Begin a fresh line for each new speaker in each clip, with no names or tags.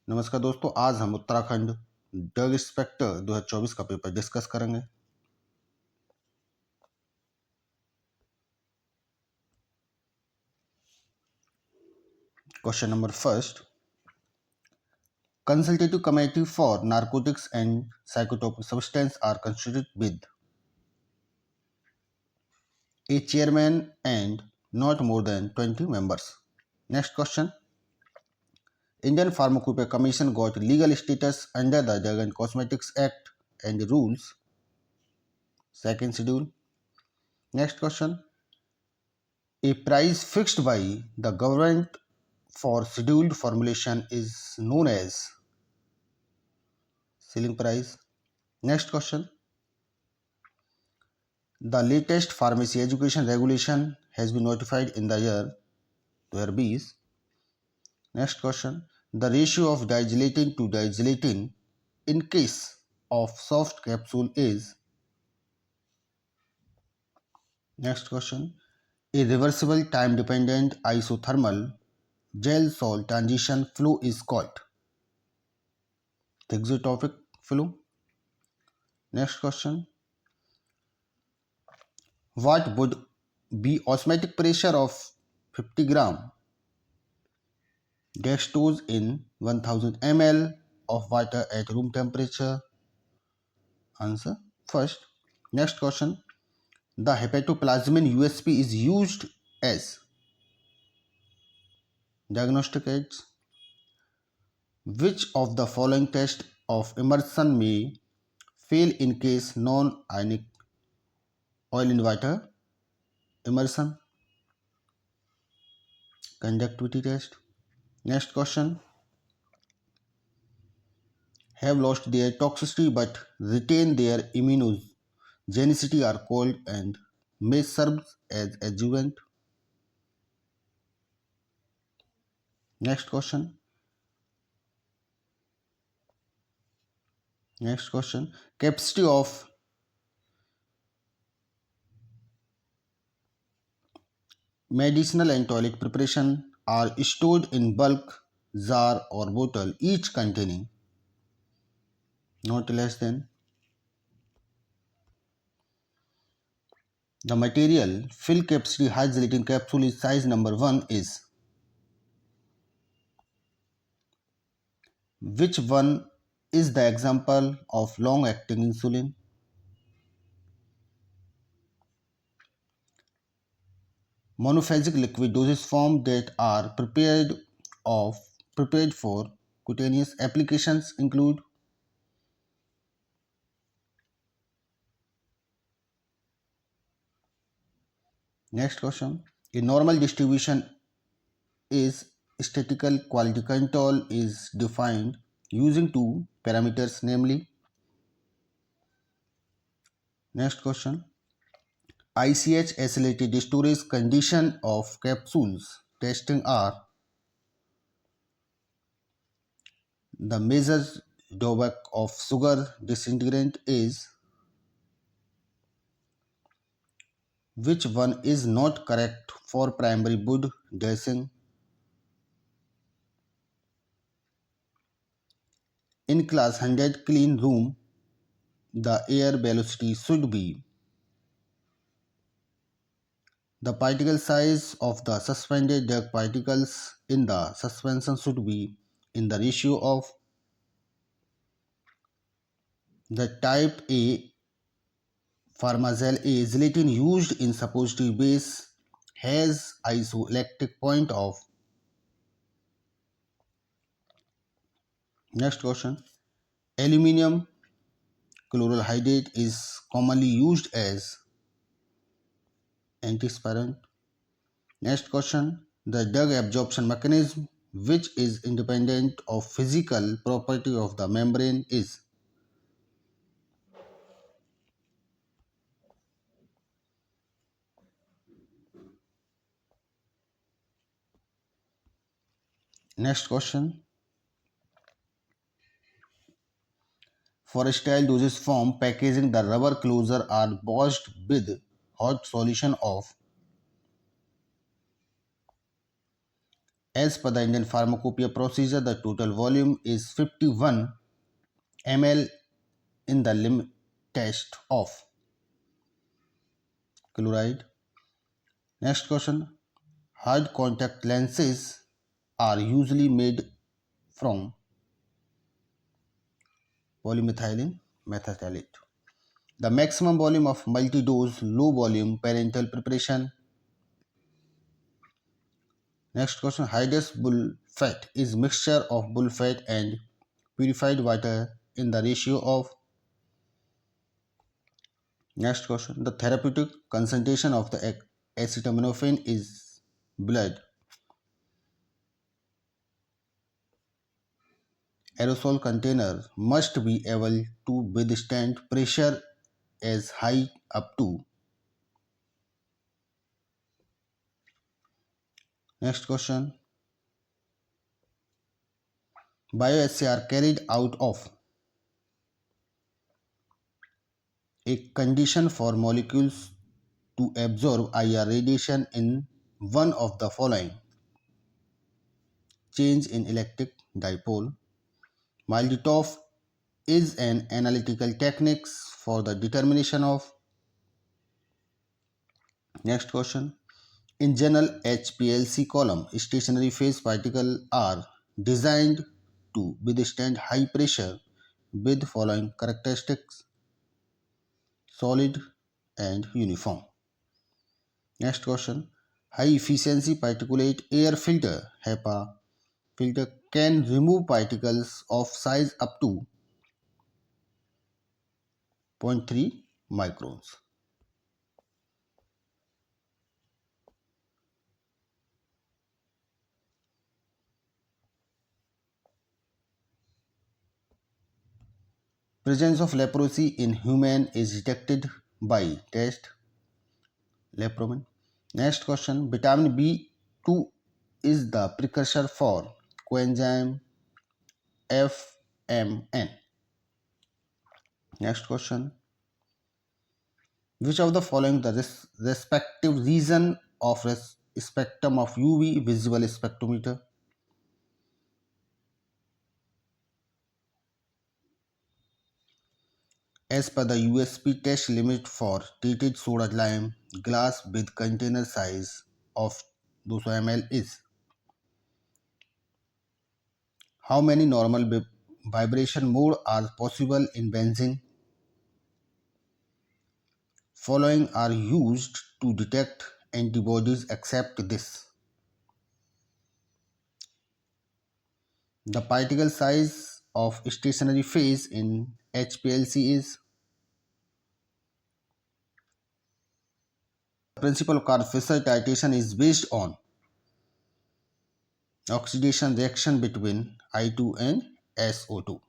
नमस्कार दोस्तों, आज हम उत्तराखंड ड्रग इंस्पेक्टर 2024 का पेपर डिस्कस करेंगे। Question number first, consultative committee for narcotics and psychotropic substance are constituted with a chairman and not more than 20 members. Next question, Indian Pharmacopoeia Commission got legal status under the Drug and Cosmetics Act and rules. Second schedule. Next question, a price fixed by the government for scheduled formulation is known as ceiling price. Next question, the latest pharmacy education regulation has been notified in the year 2020. Next question, the ratio of digelatin to digelatin in case of soft capsule is. Next question, a reversible time dependent isothermal gel salt transition flow is called thixotropic flow. Next question, what would be osmotic pressure of 50 gram dextrose in 1000 ml of water at room temperature? Answer first. Next question, the hepatoplasmin USP is used as diagnostic aids. Which of the following tests of immersion may fail in case non-ionic oil in water immersion? Conductivity test. Next question, have lost their toxicity but retain their immunogenicity are called and may serve as adjuvant. Next question. Capacity of medicinal and toilet preparation are stored in bulk, jar or bottle, each containing not less than. The material fill capacity high gelatin capsule is size number 1 is. Which one is the example of long-acting insulin? Monophasic liquid dosage form that are prepared for cutaneous applications include. Next question. A normal distribution is statistical quality control is defined using two parameters, namely. Next question. ICH accelerated storage condition of capsules testing are. The measured drawback of sugar disintegrant is. Which one is not correct for primary wood dressing? In class 100 clean room, the air velocity should be. The particle size of the suspended drug particles in the suspension should be in the ratio of. The type A pharmazole A gelatin used in suppository base has isoelectric point of. Next question. Aluminium chlorohydrate is commonly used as antispirant. Next question. The drug absorption mechanism which is independent of physical property of the membrane is. Next question. For sterile dosage form packaging, the rubber closure are washed with hot solution of. As per the Indian pharmacopoeia procedure, the total volume is 51 ml in the limit test of chloride. Next question. Hard contact lenses are usually made from polymethylene methacrylate. The maximum volume of multi-dose low volume parenteral preparation. Next question. Hydrous bull fat is mixture of bull fat and purified water in the ratio of. Next question. The therapeutic concentration of the acetaminophen is blood. Aerosol container must be able to withstand pressure as high up to. Next question. Bioassay are carried out of a condition for molecules to absorb IR radiation in one of the following: change in electric dipole. Milde-Toff is an analytical technique for the determination of. Next question. In general HPLC column, stationary phase particles are designed to withstand high pressure with following characteristics: solid and uniform. Next question. High efficiency particulate air filter HEPA filter can remove particles of size up to 0.3 microns. Presence of leprosy in human is detected by test lepromin. Next question. Vitamin B2 is the precursor for coenzyme FMN. Next question. Which of the following the respective region of spectrum of UV visible spectrometer? As per the USP test limit for treated soda lime glass with container size of 200 ml is. How many normal vibration mode are possible in benzene? Following are used to detect antibodies except this. The particle size of stationary phase in HPLC is. The principle of Carl-Fisher titration is based on oxidation reaction between I2 and SO2.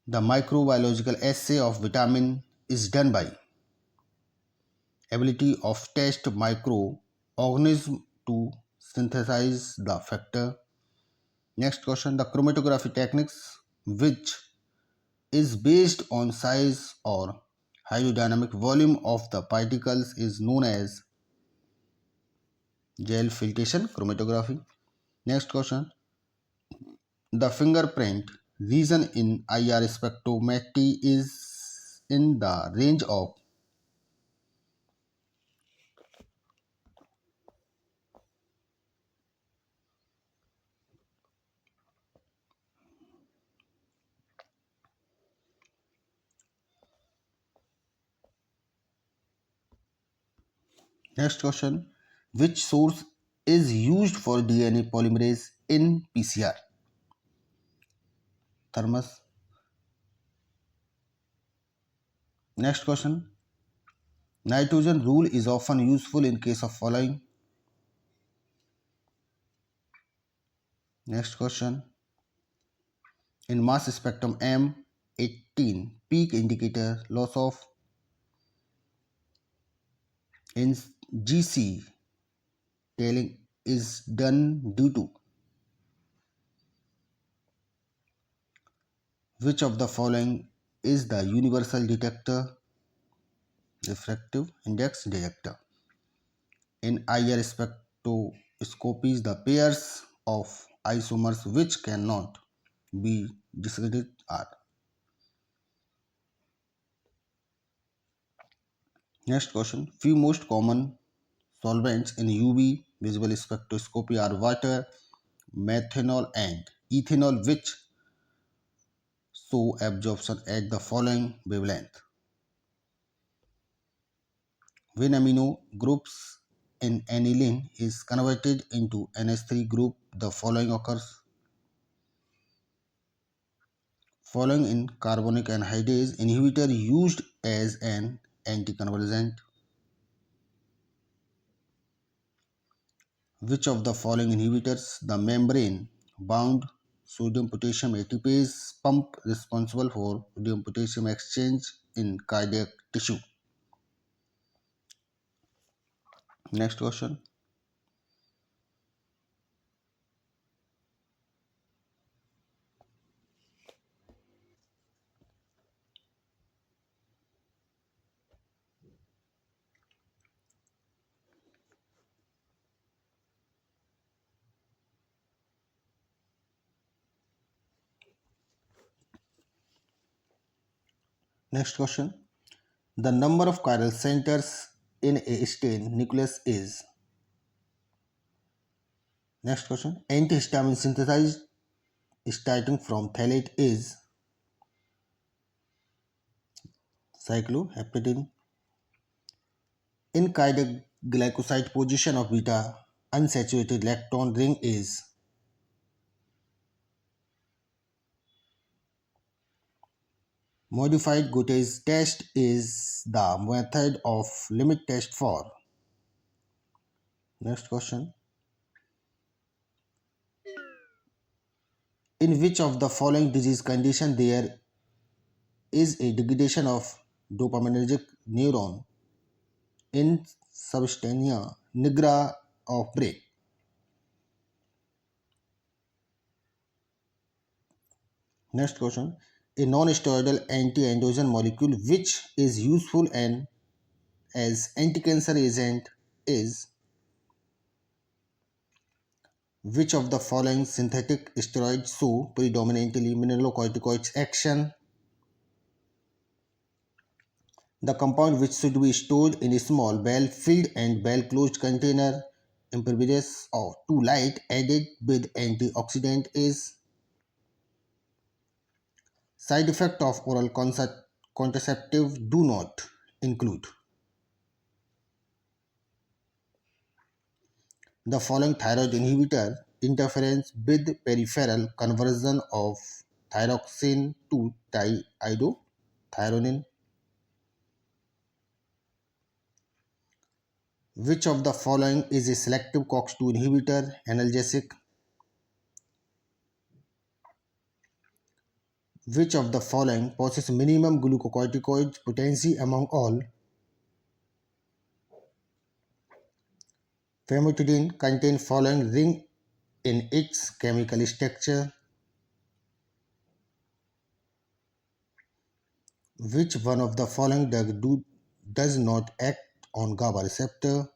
The microbiological assay of vitamin is done by ability of test microorganism to synthesize the factor. Next question. The chromatography techniques which is based on size or hydrodynamic volume of the particles is known as gel filtration chromatography. Next question. The fingerprint region in IR spectrometry is in the range of. Next question. Which source is used for DNA polymerase in PCR? Thermus. Next question. Nitrogen rule is often useful in case of following. Next question. In mass spectrum M18 peak indicator loss of. In GC tailing is done due to. Which of the following is the universal detector? Refractive index detector. In IR spectrometry Scopies, the pairs of isomers which cannot be discredited are. Next question. Few most common solvents in UV visible spectroscopy are water, methanol and ethanol which show absorption at the following wavelength. When amino groups in aniline is converted into NH3 group, the following occurs. Following in carbonic anhydrase inhibitor used as an anticonvulsant. Which of the following inhibitors the membrane bound sodium potassium ATPase pump responsible for sodium potassium exchange in cardiac tissue? Next question. Next question. The number of chiral centers in a stain nucleus is. Next question. Antihistamine synthesized starting from phthalate is cycloheptadine. In cardiac glycoside position of beta unsaturated lactone ring is. Modified Gauthie's test is the method of limit test for. Next question. In which of the following disease condition there is a degradation of dopaminergic neuron in substantia nigra of brain? Next question. A non-steroidal anti-androgen molecule which is useful and as anti-cancer agent is. Which of the following synthetic steroids show predominantly mineralocorticoids action? The compound which should be stored in a small bell-filled and bell-closed container impervious to light added with antioxidant is. Side effects of oral contraceptive do not include. The following thyroid inhibitor interference with peripheral conversion of thyroxine to thiiodothyronine. Which of the following is a selective COX-2 inhibitor analgesic? Which of the following possesses minimum glucocorticoid potency among all? Famotidine contains following ring in its chemical structure. Which one of the following does not act on GABA receptor?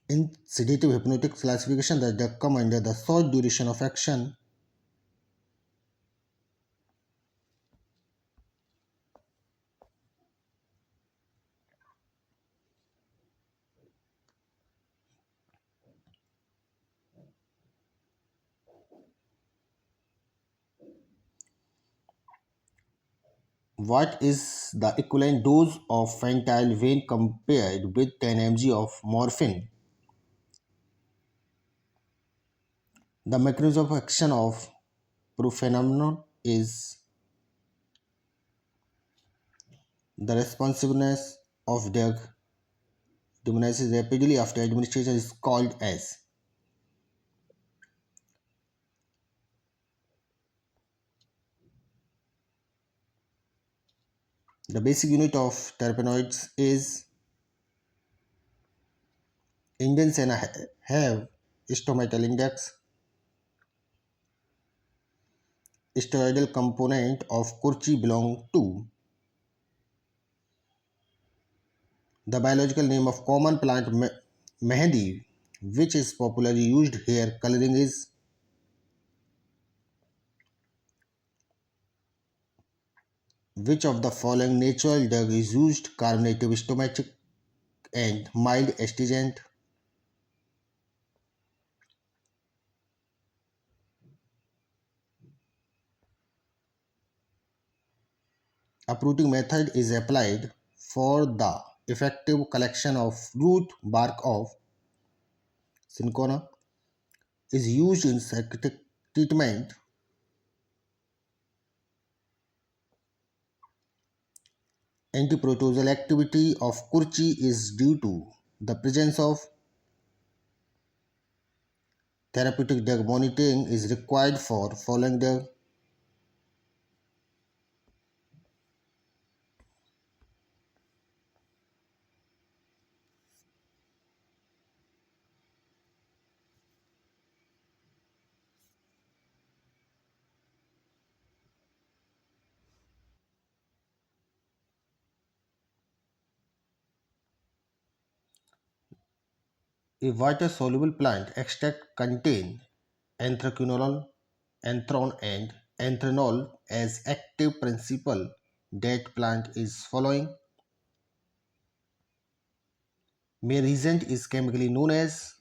In sedative hypnotic classification, the drug come under the short duration of action. What is the equivalent dose of phenytoin compared with 10 mg of morphine? The mechanism of action of profenomnon is. The responsiveness of drug diminishes rapidly after administration is called as. The basic unit of terpenoids is. Indians have stomatal index. Steroidal component of Kurchi belong to. The biological name of common plant Mehendi, which is popularly used hair coloring, is which of the following natural drug is used carbonated stomachic and mild astringent. Uprooting method is applied for the effective collection of root bark of cinchona is used in psychiatric treatment. Antiprotozoal activity of curchi is due to the presence of therapeutic drug monitoring is required for following drug. A water-soluble plant extract contain anthraquinol, anthrone and anthranol as active principle that plant is following. Main reagent is chemically known as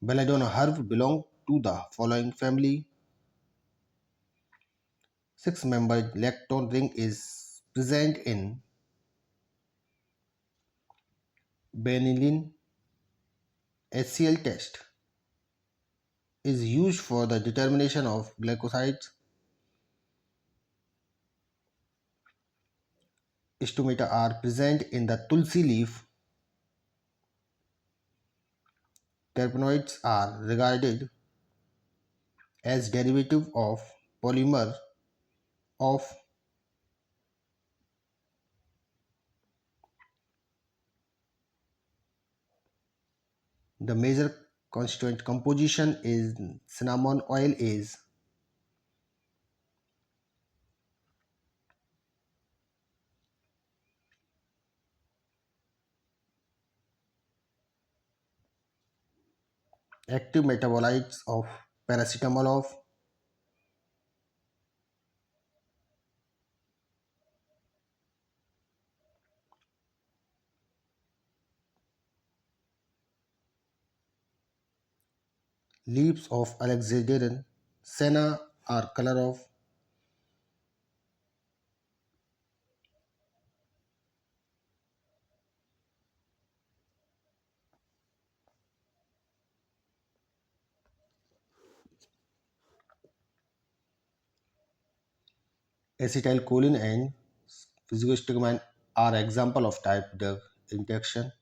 belladonna herb belong to the following family. Six-membered lactone ring is present in benylin. HCl test is used for the determination of glycosides. Stomata are present in the tulsi leaf. Terpenoids are regarded as derivative of polymer of the major constituent composition in cinnamon oil is active metabolites of paracetamol of leaves of Alexandrian senna are color of acetylcholine and physiostigmine are example of type drug interaction.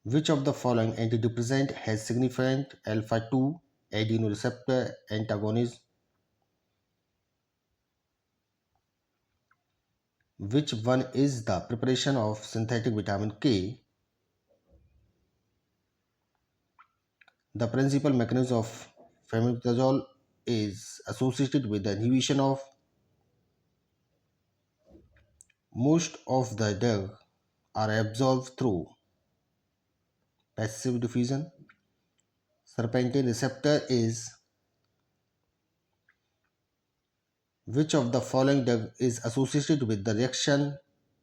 Which of the following antidepressant has significant alpha 2 adenoreceptor antagonism? Which one is the preparation of synthetic vitamin K? The principal mechanism of famotidine is associated with the inhibition of most of the drug are absorbed through passive diffusion. Serpentine receptor is which of the following drug is associated with the reaction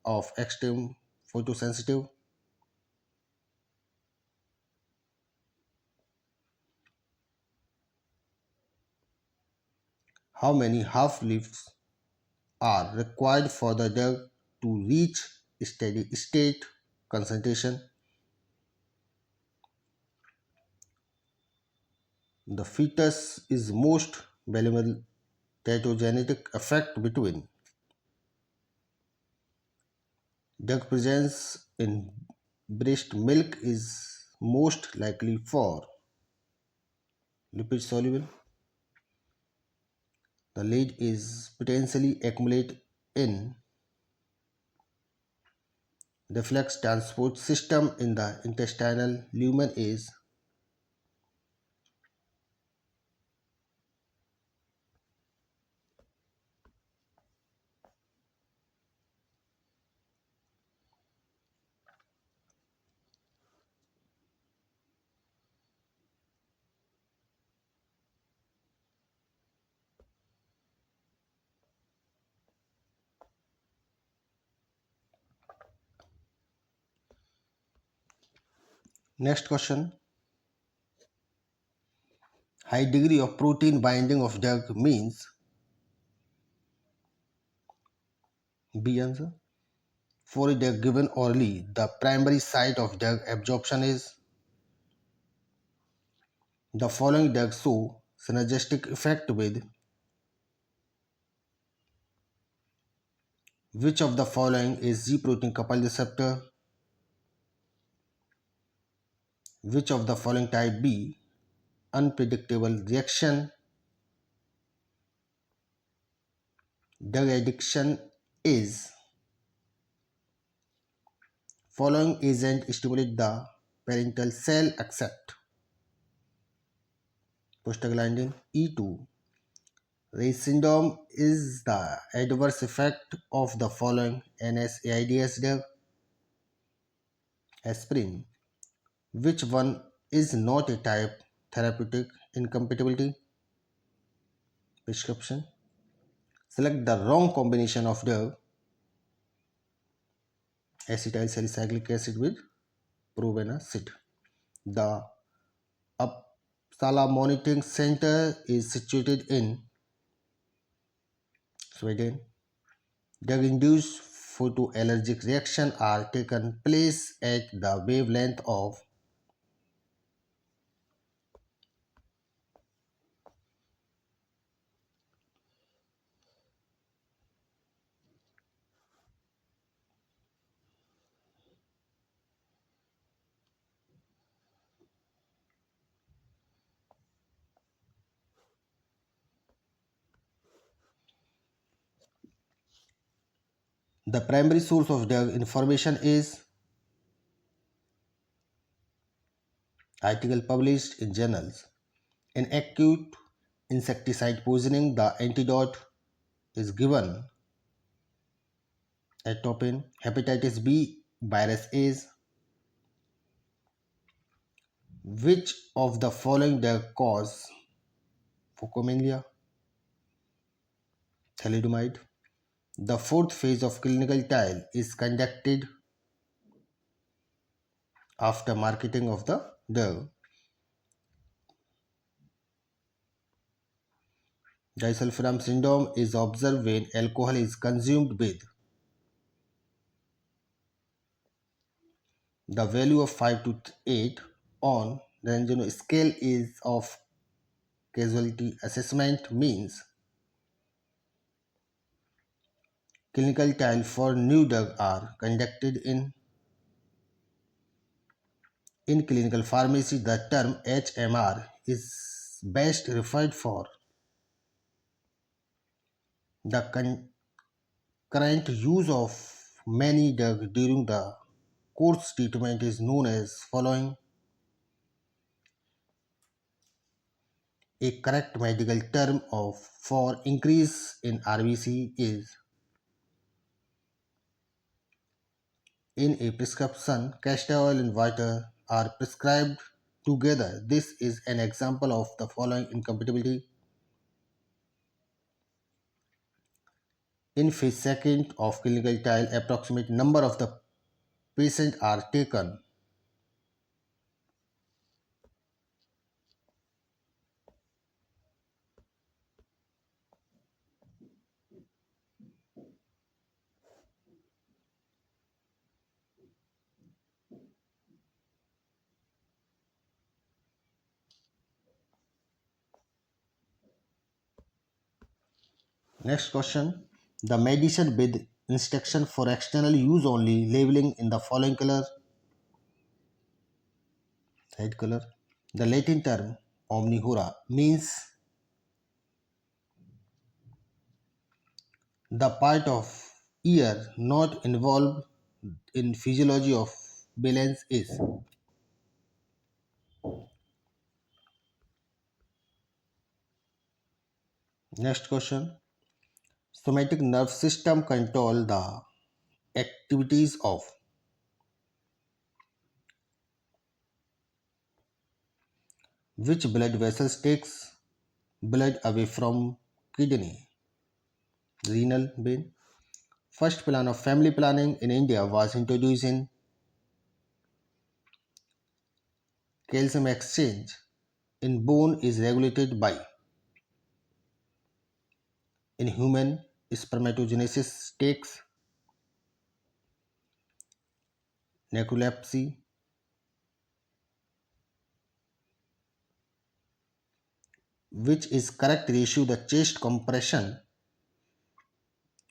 of extreme photosensitive? How many half-lives are required for the drug to reach steady state concentration? The fetus is most valuable teratogenetic effect between drug presence in breast milk is most likely for lipid soluble. The lead is potentially accumulate in the reflex transport system in the intestinal lumen is Next question. High degree of protein binding of drug means B answer. For a drug given orally, the primary site of drug absorption is the following drugs show synergistic effect with which of the following is G protein coupled receptor, which of the following type B unpredictable reaction, drug addiction is following agent stimulate the parental cell accept prostaglandin E2. Ray's syndrome is the adverse effect of the following NSAIDs drug aspirin. Which one is not a type therapeutic incompatibility prescription? Select the wrong combination of drug acetyl salicylic acid with probenecid. The Uppsala Monitoring Center is situated in Sweden. Drug-induced photoallergic reactions are taken place at the wavelength of the primary source of drug information is article published in journals. In acute insecticide poisoning, the antidote is given atopine. Hepatitis B virus is which of the following drug cause phocomelia? Thalidomide. The fourth phase of clinical trial is conducted after marketing of the drug. Disulfiram syndrome is observed when alcohol is consumed with the value of 5 to 8 on Ranjano scale is of casualty assessment means clinical trials for new drug are conducted in clinical pharmacy. The term HMR is best referred for the current use of many drugs during the course treatment is known as following. A correct medical term of for increase in RBC is in a prescription castor oil and water are prescribed together. This is an example of the following incompatibility. In phase second of clinical trial, approximate number of the patients are taken. Next question. The medicine with instruction for external use only, labeling in the following color. Red color. The Latin term omnivora means the part of ear not involved in physiology of balance is. Next question. Somatic nerve system control the activities of which blood vessels takes blood away from kidney, renal, vein. First plan of family planning in India was introduced in calcium exchange in bone is regulated by in human spermatogenesis takes narcolepsy, which is correct ratio the chest compression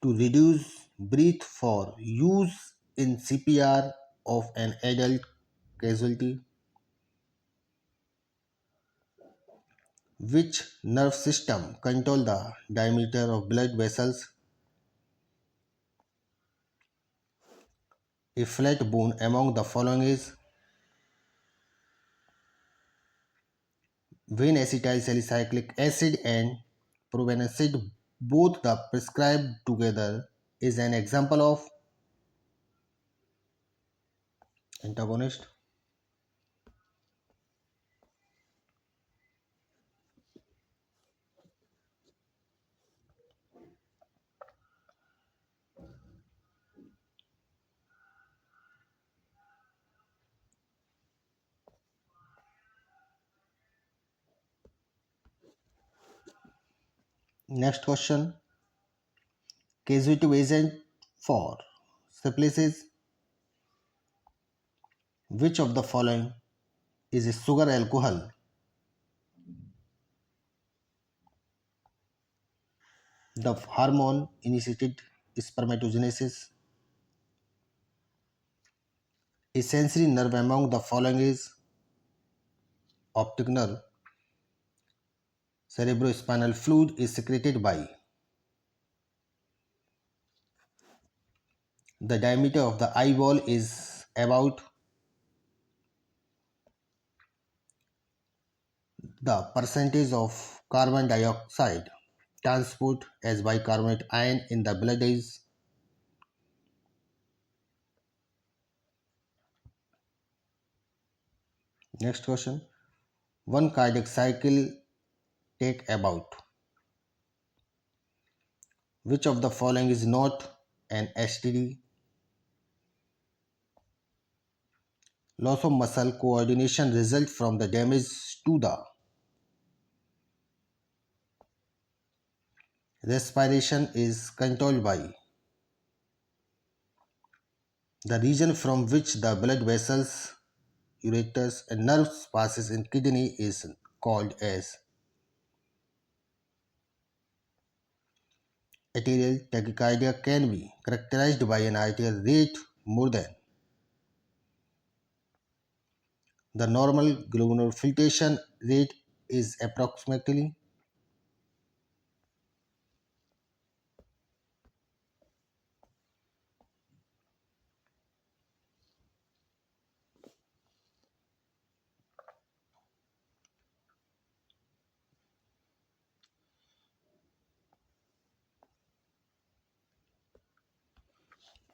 to reduce breath for use in CPR of an adult casualty, which nerve system control the diameter of blood vessels, a flat bone among the following is when acetylsalicylic acid and probenecid both the prescribed together is an example of antagonist. Next question. Causative agent for syphilis. Which of the following is a sugar alcohol? The hormone initiated spermatogenesis. A sensory nerve among the following is optic nerve. Cerebrospinal fluid is secreted by the diameter of the eyeball is about the percentage of carbon dioxide transport as bicarbonate ion in the blood is next question. One cardiac cycle take about which of the following is not an STD? Loss of muscle coordination result from the damage to the respiration is controlled by the region from which the blood vessels, ureters and nerves passes in kidney is called as arterial tachycardia can be characterized by an arterial rate more than the normal glomerular filtration rate is approximately.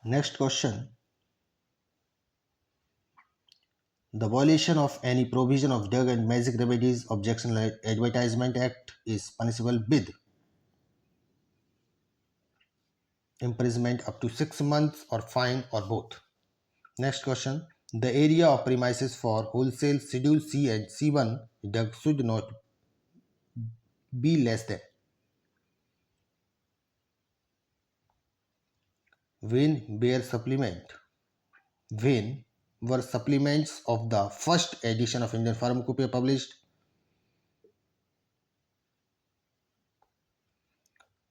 Next question. The violation of any provision of Drug and Magic Remedies Objection Advertisement Act is punishable with imprisonment up to 6 months or fine or both. Next question. The area of premises for wholesale Schedule C and C1 drug should not be less than when were supplement when were supplements of the first edition of Indian Pharmacopoeia published,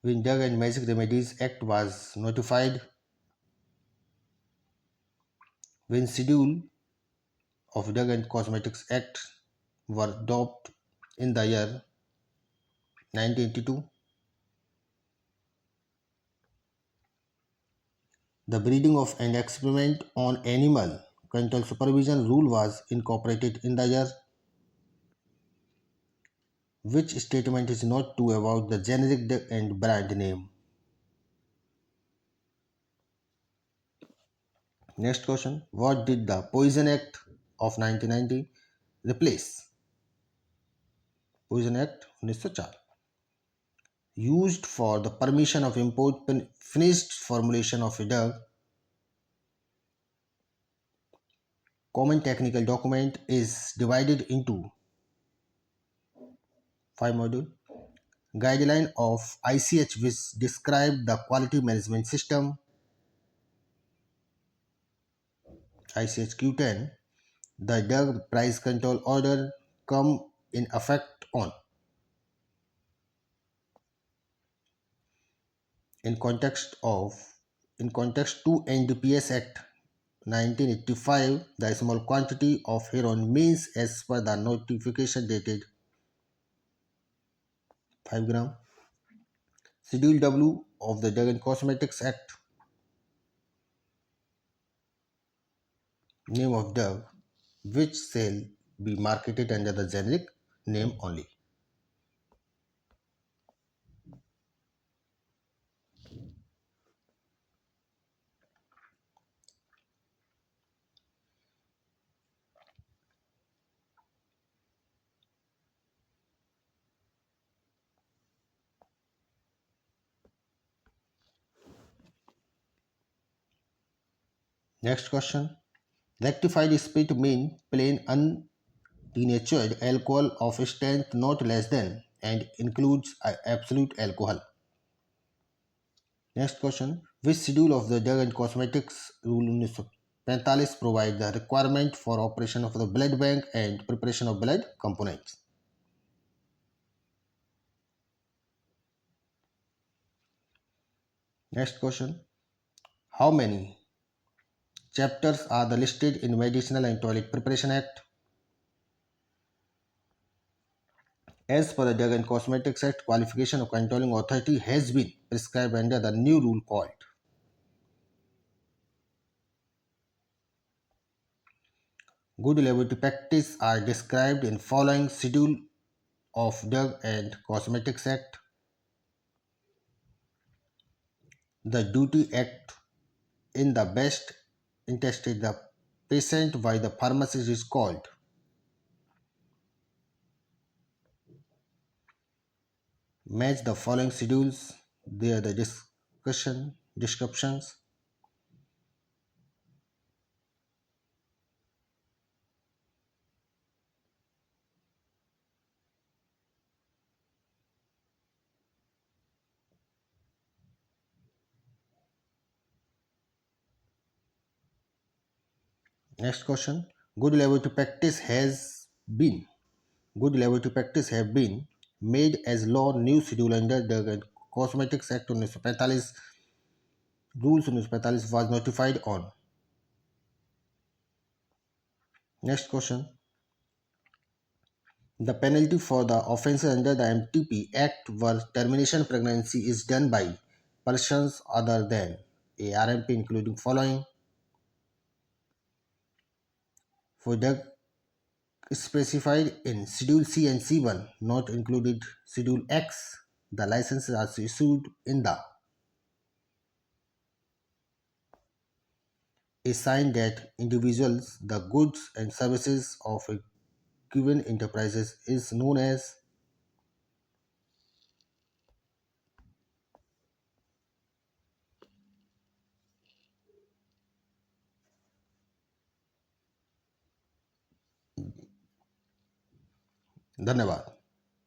when Drug and Magic Remedies Act was notified, when Schedule of Drug and Cosmetics Act were adopted in the year 1982. The breeding of and experiment on animal control supervision rule was incorporated in the year. Which statement is not true about the generic and brand name? Next question. What did the Poison Act of 1990 replace? Poison Act 1904 used for the permission of import finished formulation of a drug common technical document is divided into 5 modules. Guideline of ICH which describe the quality management system. ICH Q10. The drug price control order come in effect on. In context of in context to NDPS Act 1985, the small quantity of heroin means as per the notification dated 5 gram. Schedule W of the Drug and Cosmetics Act. Name of drug which shall be marketed under the generic name only. Next question. Rectified spirit mean plain undenatured alcohol of strength not less than and includes absolute alcohol. Next question. Which schedule of the Drug and Cosmetics Rule 1945 provide the requirement for operation of the blood bank and preparation of blood components? Next question. How many chapters are the listed in Medicinal and Toilet Preparation Act? As per the Drug and Cosmetics Act, qualification of controlling authority has been prescribed under the new rule called. Good laboratory practice are described in following schedule of Drug and Cosmetics Act. The duty act in the best interest of the patient by the pharmacist is called. Match the following schedules. They are the descriptions. Next question. Good laboratory practice has been Good laboratory practice have been made as law new schedule under the Cosmetics Act 1945 rules 1945 was notified on. Next question. The penalty for the offences under the MTP Act were termination pregnancy is done by persons other than a RMP including following. For drug specified in Schedule C and C1 not included Schedule X, the licenses are issued in the a sign that individuals, the goods and services of a given enterprises is known as. धन्यवाद.